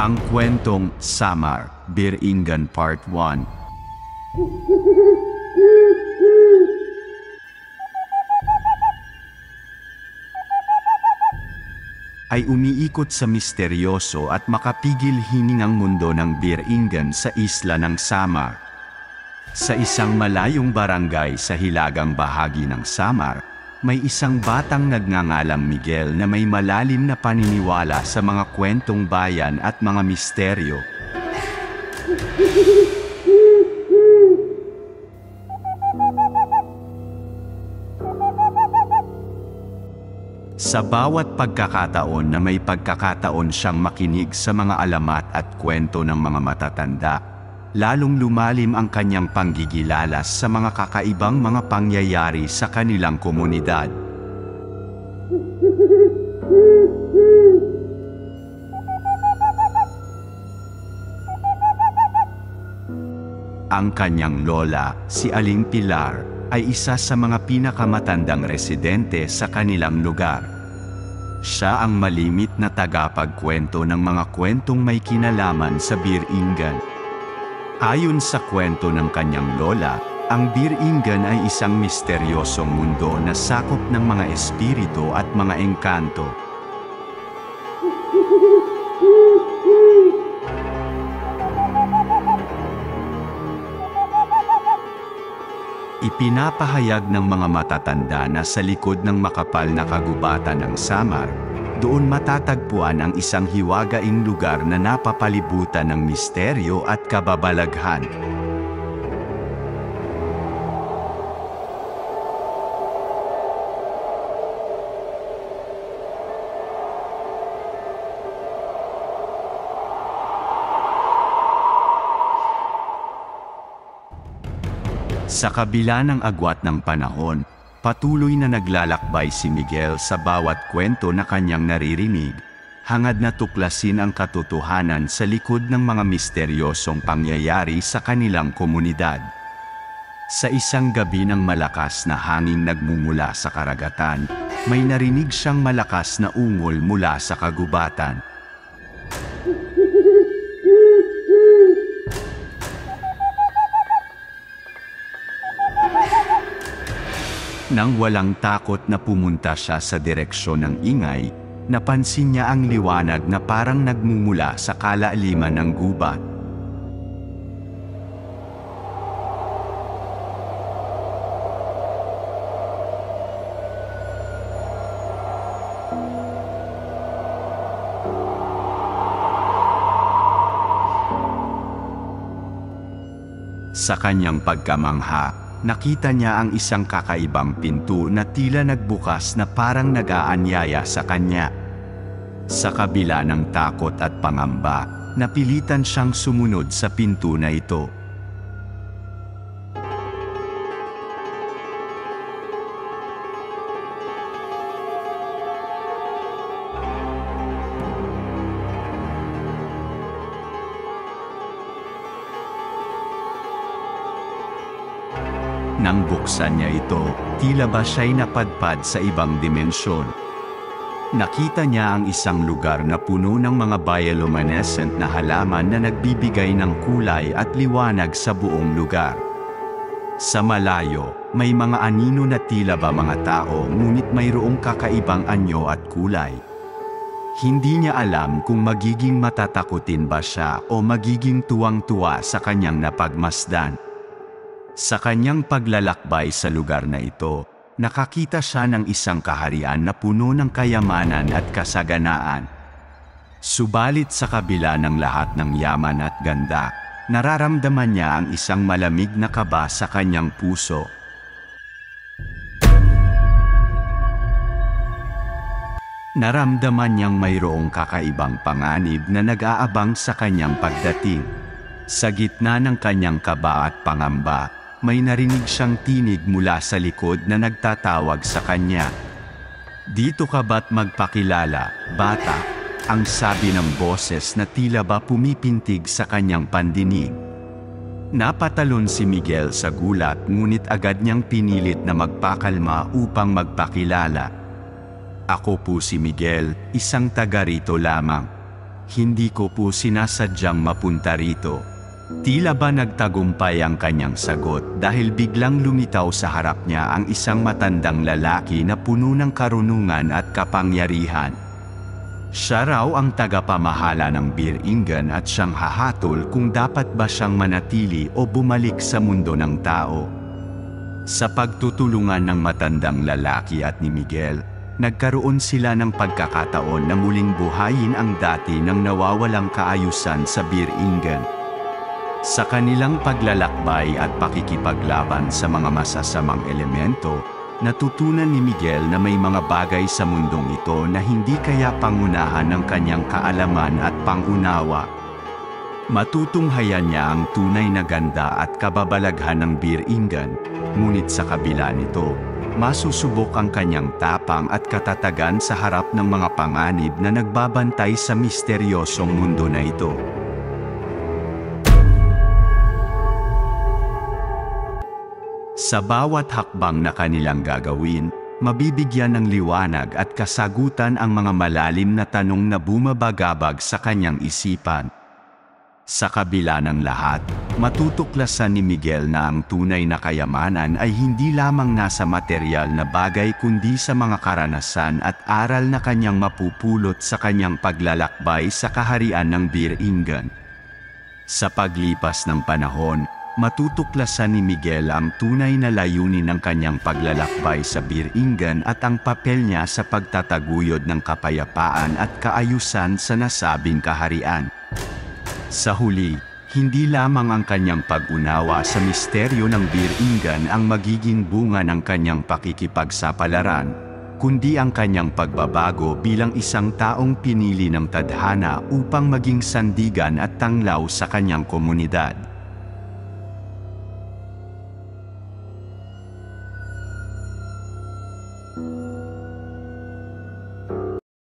Ang kwentong Samar, Biringan Part 1. Ay umiikot sa misteryoso at makapigil hiningang mundo ng Biringan sa isla ng Samar. Sa isang malayong barangay sa hilagang bahagi ng Samar, may isang batang nagngangalang Miguel na may malalim na paniniwala sa mga kwentong bayan at mga misteryo. Sa bawat pagkakataon na may pagkakataon siyang makinig sa mga alamat at kwento ng mga matatanda, lalong lumalim ang kanyang panggigilalas sa mga kakaibang mga pangyayari sa kanilang komunidad. Ang kanyang lola, si Aling Pilar, ay isa sa mga pinakamatandang residente sa kanilang lugar. Siya ang malimit na tagapagkwento ng mga kwentong may kinalaman sa Biringan. Ayon sa kwento ng kanyang lola, ang Biringan ay isang misteryosong mundo na sakop ng mga espiritu at mga engkanto. Ipinapahayag ng mga matatanda na sa likod ng makapal na kagubatan ng Samar, doon matatagpuan ang isang hiwagaing lugar na napapalibutan ng misteryo at kababalaghan. Sa kabila ng agwat ng panahon, patuloy na naglalakbay si Miguel sa bawat kwento na kanyang naririnig, hangad na tuklasin ang katotohanan sa likod ng mga misteryosong pangyayari sa kanilang komunidad. Sa isang gabi ng malakas na hangin nagmumula sa karagatan, may narinig siyang malakas na ungol mula sa kagubatan. Nang walang takot na pumunta siya sa direksyon ng ingay, napansin niya ang liwanag na parang nagmumula sa kalaliman ng gubat. Sa kanyang pagkamangha, nakita niya ang isang kakaibang pinto na tila nagbukas na parang nag-aanyaya sa kanya. Sa kabila ng takot at pangamba, napilitan siyang sumunod sa pinto na ito. Nang buksan niya ito, tila ba siya'y napadpad sa ibang dimensyon. Nakita niya ang isang lugar na puno ng mga bioluminescent na halaman na nagbibigay ng kulay at liwanag sa buong lugar. Sa malayo, may mga anino na tila ba mga tao, ngunit mayroong kakaibang anyo at kulay. Hindi niya alam kung magiging matatakutin ba siya o magiging tuwang-tuwa sa kanyang napagmasdan. Sa kanyang paglalakbay sa lugar na ito, nakakita siya ng isang kaharian na puno ng kayamanan at kasaganaan. Subalit sa kabila ng lahat ng yaman at ganda, nararamdaman niya ang isang malamig na kaba sa kanyang puso. Naramdaman niyang mayroong kakaibang panganib na nag-aabang sa kanyang pagdating. Sa gitna ng kanyang kaba at pangamba, may narinig siyang tinig mula sa likod na nagtatawag sa kanya. "Dito ka ba't magpakilala, bata?" ang sabi ng boses na tila ba pumipintig sa kanyang pandinig. Napatalon si Miguel sa gulat, ngunit agad niyang pinilit na magpakalma upang magpakilala. "Ako po si Miguel, isang taga rito lamang. hindi ko po sinasadyang mapunta rito. Tila ba nagtagumpay ang kanyang sagot dahil biglang lumitaw sa harap niya ang isang matandang lalaki na puno ng karunungan at kapangyarihan. Siya raw ang tagapamahala ng Beer Ingen at siyang hahatol kung dapat ba siyang manatili o bumalik sa mundo ng tao. Sa pagtutulungan ng matandang lalaki at ni Miguel, nagkaroon sila ng pagkakataon na muling buhayin ang dati ng nawawalang kaayusan sa Beer Ingen. Sa kanilang paglalakbay at pakikipaglaban sa mga masasamang elemento, natutunan ni Miguel na may mga bagay sa mundong ito na hindi kaya pangunahan ng kanyang kaalaman at pangunawa. Matutunghayan niya ang tunay na ganda at kababalaghan ng Beer Ingen, ngunit sa kabila nito, masusubok ang kanyang tapang at katatagan sa harap ng mga panganib na nagbabantay sa misteryosong mundo na ito. Sa bawat hakbang na kanilang gagawin, mabibigyan ng liwanag at kasagutan ang mga malalim na tanong na bumabagabag sa kanyang isipan. Sa kabila ng lahat, matutuklasan ni Miguel na ang tunay na kayamanan ay hindi lamang nasa material na bagay kundi sa mga karanasan at aral na kanyang mapupulot sa kanyang paglalakbay sa kaharian ng Beer Ingen. Sa paglipas ng panahon, matutuklasan ni Miguel ang tunay na layunin ng kanyang paglalakbay sa Beer Ingen at ang papel niya sa pagtataguyod ng kapayapaan at kaayusan sa nasabing kaharian. Sa huli, hindi lamang ang kanyang pag-unawa sa misteryo ng Beer Ingen ang magiging bunga ng kanyang pakikipagsapalaran, kundi ang kanyang pagbabago bilang isang taong pinili ng tadhana upang maging sandigan at tanglaw sa kanyang komunidad.